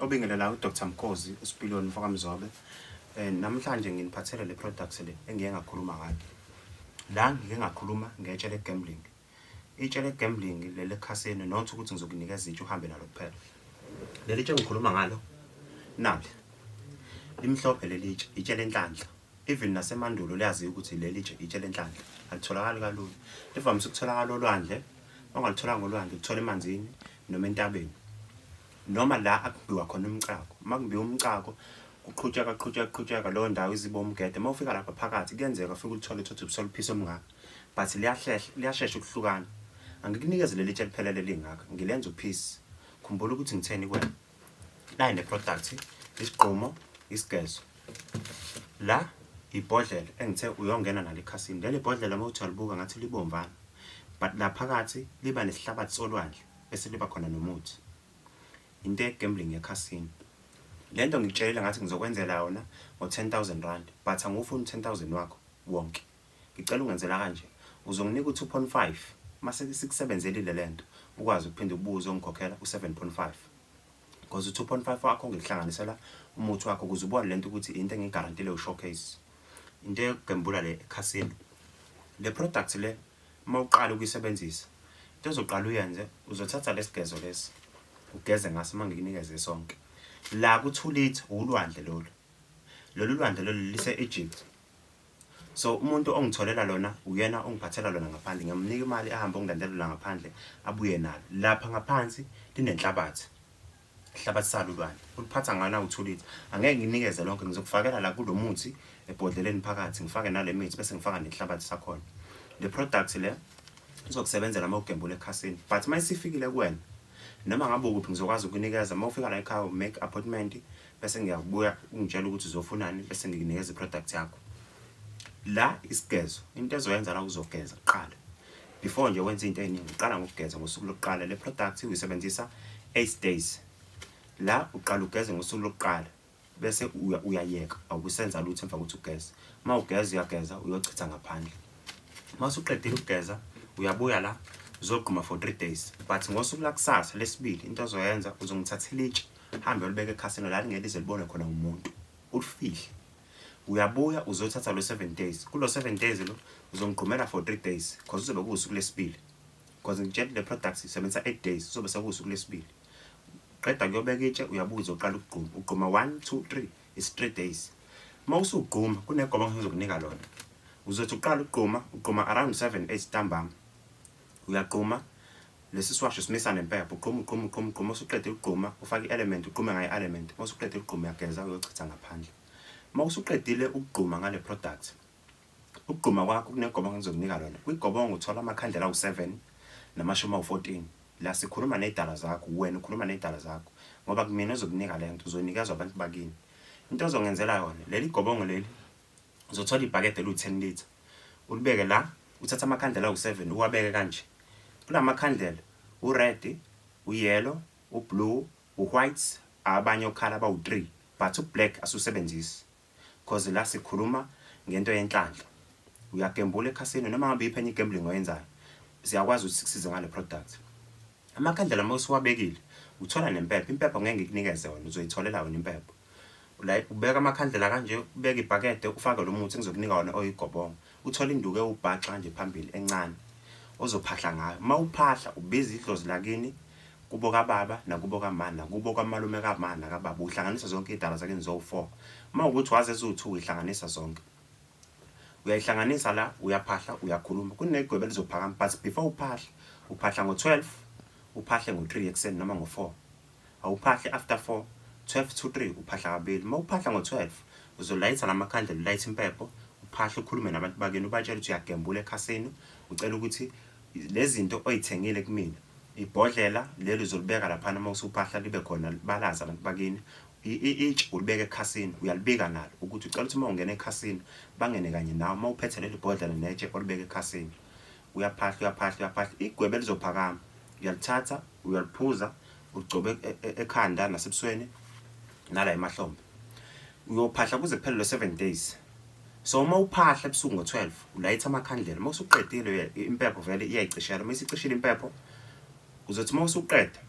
Obingelela uDr. Mkhozi Spilion Mzobe. Namhlanje nginiphathele le products le engike ngakhuluma ngayo. La ngike ngakhuluma ngetshe le gambling. Itshe le gambling lele khasini not ukuthi ngizokunikeza itshe uhambe nalo kuphela. Leli tshe ngikhuluma ngalo nali. Limhlophe leli itshe lenhlanhla. Even nasemandulo liyazi ukuthi leli itshe lenhlanhla. Alitholakala kalula. Livamise ukutholakala olwandle. Ongalithola ngolwandle uthola emanzini noma entabeni. Noma la akubiwa khona umcako. Makubiwa umcako kuqhutsheka leyo ndawo iziba umgede. Mawufika lapha phakathi kuyenzeka ufike ulithole uthathe ubusolphisa omngaka. But liyashesha ukuhlukana. Angikunikeze leli tshe liphelele lingaka. Ngilenza uphisi. Khumbula ukuthi ngitheni kuwena. La ine product isigqomo isigezo. La ibhodlela engithe uyongena nalo ekhasini. Leli bhodlela mawuthi alibuka ngathi libomvana. But la phakathi liba nesihlabathi solwandle bese liba khona nomuthi. Into gambling ekhasini. Lento ngikutshelela ngathi ngizokwenzela yona ngo10,000 rand, but angufuni 10,000 wakho wonke. Ngicela ungenzela kanje. Uzonginika u2.5 mase sikusebenzelile lento ukwazi ukuphinda ubuze ongikhokhela u7.5. Because u2.5 wakho ngihlanganisela umuthi wakho ukuze ubone lento ukuthi into engigarantile ushowcase. Into egambula le ekhasini. Le product le mawuqala ukuyisebenzisa. Into ozoqala uyenze uzothatha lesigezo lesi. Ugeze ngaso mangikunikeze sonke. La ku2 liters ulwandle lolu. Lolu lwandle lolu lise Egypt. So umuntu ongitholela lona uyena ongiphathela lona ngaphandle. Ngiyamnika imali ahambe ongilandelela ngaphandle abuye nalo. Lapha ngaphansi linenhlabathi. Ihlabathi salo ulwandle. Uliphatha ngana u2 liters. Angeke nginikeze lonke ngizokufakela la kulomuthi ebhodleleni phakathi ngifake nale mithi bese ngifaka nenhlabathi sakhona. Le product le izokusebenzela mawugembula ekhasini. But mayisifikile kuwena noma ngabe ukuphi ngizokwazi ukunikeza mawufika la ekhaya make appointment bese ngiyakubuya ungitshela ukuthi uzofunani bese ngikunikeza iproduct yakho. La isigezo into ezoyenza la uzogeza kuqala before nje wenza into eningi uqala ngokugeza ngosuku lokuqala. Le product uyisebenzisa 8 days. La uqala ugeze ngosuku lokuqala bese uyayeka awusenza lutho emva kokuthi ugeze. Mawugeza uyageza uyochitha ngaphandle. Masuqedile ukugeza uyabuya la uzogquma for 3 days. But ngosuku lakusasa lesibili into ozoyenza uzongithathela itshe hambe ulibeke ekhasini la lingelize libone khona umuntu ulifihle. Uyabuya uzothatha lo 7 days. Kulo 7 days lo uzongqumela for 3 days because uzobe kusuku lesibili. Because ngitshela le product isebenza 8 days uzobe sekusuku lesibili. Qeda kuyobeka itshe uyabuya uzoqala ukugquma. Ugquma 1 2 3 is 3 days. Mawusugquma kunegoma ngizokunika lona. Uzothi uqala ugquma around 7 8 ntambama. Uyaqhuma lesi siwasho simisa nempepho uqhuma usuqede ukugquma ufaka i-element uqhume ngayo i-element mawusuqede ukugquma uyageza uyochitha ngaphandle. Mawusuqedile ukugquma ngale product ukugquma kwakho kunegoma ngizokunika lona. Kwigobongo uthola amakhandlela awu7 namashumi awu14. La sikhuluma nezidala zakho wena ukhuluma nezidala zakho ngoba kumina ezokunika lento uzonikezwa abantu bakini. Into ozongenzela yona leli gobongo leli uzothola ibhakede lu10 liters ulibeke la uthatha amakhandlela awu7 uwabeke kanje. Kulamakhandlela ured, uyellow, ublue, uwhite, abanye okhala abawu3 but ublack asusebenzisi because la sikhuluma ngento yenhlanhla. Uyagembula ekhasini noma ngabe iphenye gambling oyenzayo siyakwazi ukuthi sikusize ngale product. Amakhandlela mawusuwabekile uthola nempepho. Impepho ngeke ngikunikeze wona uzoyitholela wona impepho. La ubeka amakhandlela kanje ubeka ibhakede ufake lo muthi ngizokunika wona oyigobongo. Uthola induku ewubhaxa nje phambili encane ozophahla ngayo. Mawuphahla ubiza idlozi lakini kubo kababa nakubo kamama nakubo kwamalume kamama nakababa uhlanganisa zonke idala zakini zo4. Mawukuthi waze ezu2 uhlanganisa zonke. Uyayihlanganisa la uyaphahla uyakhuluma kunegwebe lizophakama but before uphahla ngo12 uphahle ngo3 ekseni noma ngo4. Awuphahle after 4 12 to 3 uphahla kabili. Mawuphahla ngo12 uzolayitha lamakhandlela ulayitha impepho uphahla ukhulume nabantu bakini ubatshela ukuthi uyagembula ekhasini ucela ukuthi lezi zinto oyithengile kumina ibhodlela lelo uzolibeka lapha mawusuphahla libe khona balaza abantu bakini. Itshe ulibeka ekhasini uyalibika nalo ukuthi ucela ukuthi mawungena ekhasini bangene kanye nawe mawuphethe leli bhodlela netshe olibeka ekhasini. Uyaphahla igwebe lizophakama uyalithatha uyaliphuza ugcobe ekhanda nasebusweni nala emahlombe. Uyophahla kuze kuphele lo 7 days. So mawuphahla ebusuku ngo12 ulayitha amakhandlela mawusuqedile impepho vele iyayicishela. Mayisicishile impepho uzothi mawusuqeda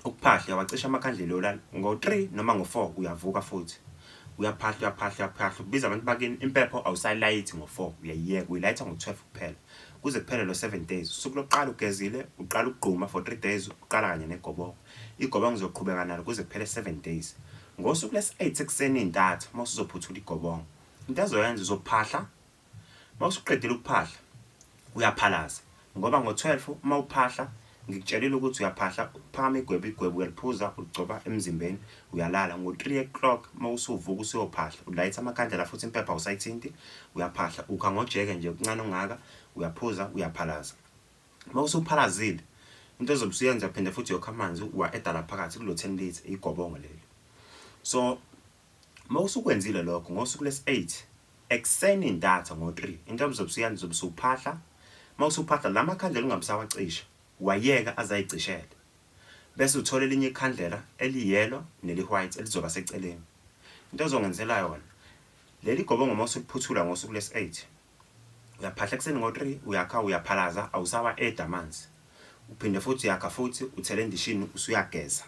ukuphahla uyawacisha amakhandlela olala ngo-3 noma ngo-4 uyavuka futhi uyaphahla ubiza abantu bakini impepho awusayilayithi ngo-4 uyayiyeka uyilayitha ngo-12 kuphela kuze kuphele lo 7 days usuku lokuqala ugezile uqala ukugquma for 3 days uqala kanye negobongo igobongo izoqhubeka nalo kuze kuphele 7 days ngosuku lesi-8 ekuseni intatha mawusuzophuthula igobongo into azoyenza uzophahla mawusuqedile ukuphahla uyaphalaza ngoba ngo-12 mawuphahla ngikutshelile ukuthi uyaphahla phakama igwebu uyaliphuza uligcoba emzimbeni uyalala ngo-3 o'clock mawusuvuka usuyophahla ulayitha amakhandlela futhi impepha awusayithinti uyaphahla ukha ngojeke nje kuncane ongaka uyaphuza uyaphalaza mawusuphalazile into ezobe usuyenza phinde futhi yokha amanzi uwa-eda la phakathi kulo 10 litre igobongo leli so mawusukwenzile lokho ngosuku lesi-8 ekuseni intatha ngo-3 into ezobe usuyenza uzobe usuphahla mawusuphahla la makhandlela ungabisawacisha wayeka azayicishele bese uthola elinye ikhandlela eliyellow neli-white elizoba seceleni into ozongenzela yona leli gobongo mawusuphuthula ngosuku lesi-8 uyaphahla ekuseni ngo-3 uyakha uyaphalaza awusawa-eda amanzi uphinde futhi uyakha futhi uthele endishini usuyageza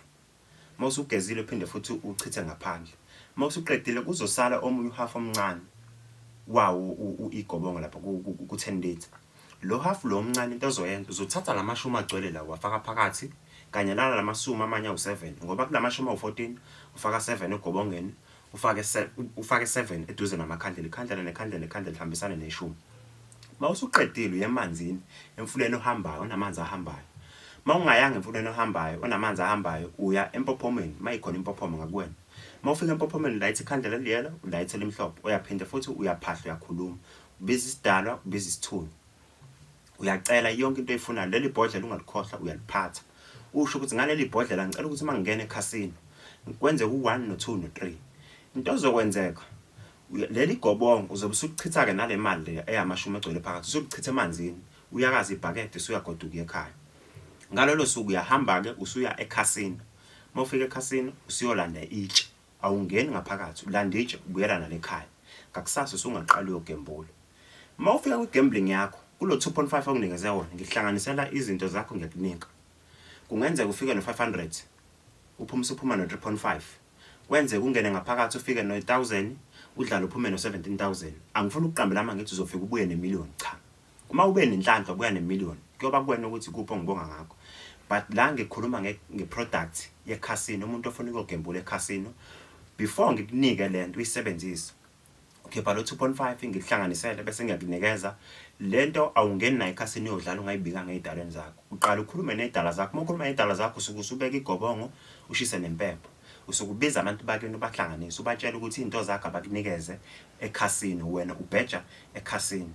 mawusugezile uphinde futhi uchithe ngaphandle mawusuqedile kuzosala omunye uhalf omncane wawo igobongo lapha ku-10 litre lo half lo omncane into ozoyenza uzothatha lamashumi agcwele la wafaka phakathi kanye nala lamasumi amanye awu7 ngoba kulamashumi awu14 ufaka 7 egobongeni ufake 7 eduze namakhandlela ikhandlela lihambisana neshumi mawusuqedile uyemanzini emfuleni ohambayo onamanzi ahambayo mawungayanga emfuleni ohambayo onamanzi ahambayo uya empophomeni mayikhona impophomo ngakuwena mawufika empophomeni ulayitha ikhandlela eliyelo ulayitha elimhlophe uyaphinde futhi uyaphahla uyakhuluma ubiza isidalwa ubiza isithunzi uyacela yonke into oyifunayo leli bhodlela ungalikhohlwa uyaliphatha usho ukuthi ngaleli bhodlela ngicela ukuthi mangingena ekhasini kwenze u1 no2 no3 into ozokwenzeka leli gobongo uzobe usuchitha ke nale mali le eyamashumi egcwele phakathi usuchitha emanzini uyakaza ibhakede usuyagoduka ekhaya ngalolo suku uyahamba ke usuya ekhasini mawufika ekhasini usiyolanda itshe awungeni ngaphakathi ulanda itshe ubuyela nale ekhaya ngakusasa usungaqala uyogembula mawufika kwigambling yakho kulo 2.5 onginikeze wona ngihlanganisela izinto zakho ngiyakunika kungenzeka ufike no500 uphuma no 3.5 kwenze kungene ngaphakathi ufike no 1000 udlala uphume no 17000 angifuni ukuqambela manje ngithi uzofika ubuye ne1,000,000 cha uma ube nenhlanhla ubuya ne1,000,000 kuyoba kuwena ukuthi kuphi ngibonga ngakho but la ngikhuluma ngeproduct yekhasino umuntu ofuna ukugembula ekhasino before ngikunike lento uyisebenzise ukhipha lo 2.5 ngihlanganisele bese ngiyakunikeza lento awungeni nayo ekhasini yodlala ungayibika ngezidalweni zakho uqala ukhulume nezidala zakho mawukhuluma nezidala zakho usubeka igobongo ushise nempepho usukubiza abantu bakini ubahlanganise ubatshela ukuthi into zakho abakunikeze ekhasini wena ubheja ekhasini